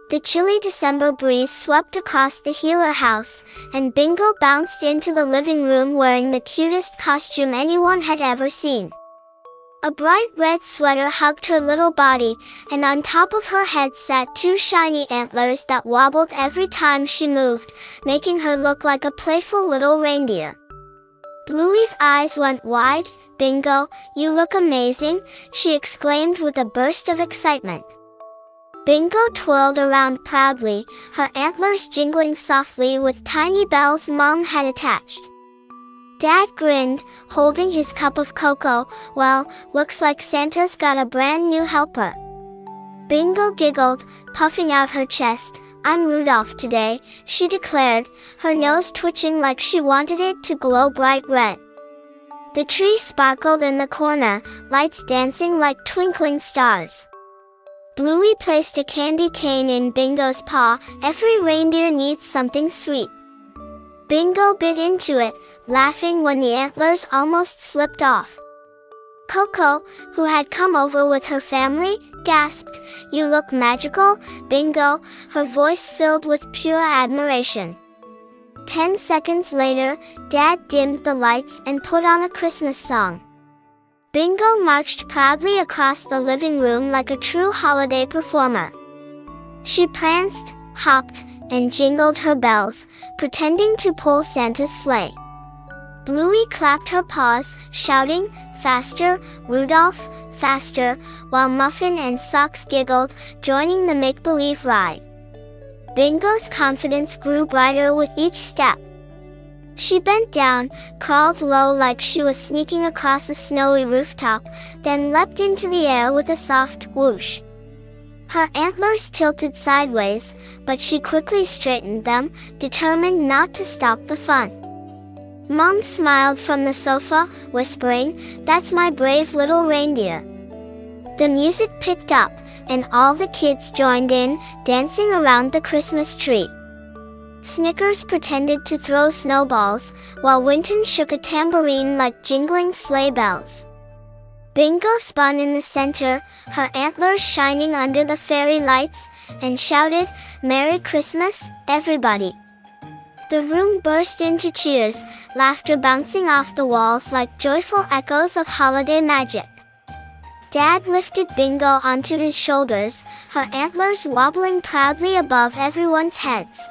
The chilly December breeze swept across the Healer house, and Bingo bounced into the living room wearing the cutest costume anyone had ever seen. A bright red sweater hugged her little body, and on top of her head sat two shiny antlers that wobbled every time she moved, making her look like a playful little reindeer. Bluey's eyes went wide. "Bingo, you look amazing," she exclaimed with a burst of excitement. Bingo twirled around proudly, her antlers jingling softly with tiny bells Mom had attached. Dad grinned, holding his cup of cocoa. "Well, looks like Santa's got a brand new helper." Bingo giggled, puffing out her chest. "I'm Rudolph today," she declared, her nose twitching like she wanted it to glow bright red. The tree sparkled in the corner, lights dancing like twinkling stars. Bluey placed a candy cane in Bingo's paw. "Every reindeer needs something sweet." Bingo bit into it, laughing when the antlers almost slipped off. Coco, who had come over with her family, gasped, "You look magical, Bingo," her voice filled with pure admiration. 10 seconds later, Dad dimmed the lights and put on a Christmas song. Bingo marched proudly across the living room like a true holiday performer. She pranced, hopped, and jingled her bells, pretending to pull Santa's sleigh. Bluey clapped her paws, shouting, "Faster, Rudolph, faster," while Muffin and Socks giggled, joining the make-believe ride. Bingo's confidence grew brighter with each step. She bent down, crawled low like she was sneaking across a snowy rooftop, then leapt into the air with a soft whoosh. Her antlers tilted sideways, but she quickly straightened them, determined not to stop the fun. Mom smiled from the sofa, whispering, "That's my brave little reindeer." The music picked up, and all the kids joined in, dancing around the Christmas tree. Snickers pretended to throw snowballs, while Winton shook a tambourine like jingling sleigh bells. Bingo spun in the center, her antlers shining under the fairy lights, and shouted, "Merry Christmas, everybody!" The room burst into cheers, laughter bouncing off the walls like joyful echoes of holiday magic. Dad lifted Bingo onto his shoulders, her antlers wobbling proudly above everyone's heads.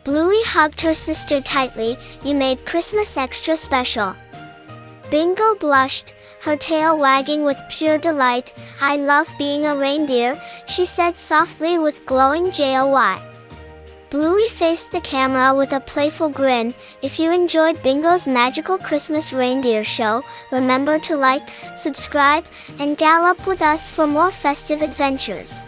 Bluey hugged her sister tightly. "You made Christmas extra special." Bingo blushed, her tail wagging with pure delight. "I love being a reindeer," she said softly with glowing joy. Bluey faced the camera with a playful grin. If you enjoyed Bingo's magical Christmas reindeer show, remember to like, subscribe, and gal up with us for more festive adventures.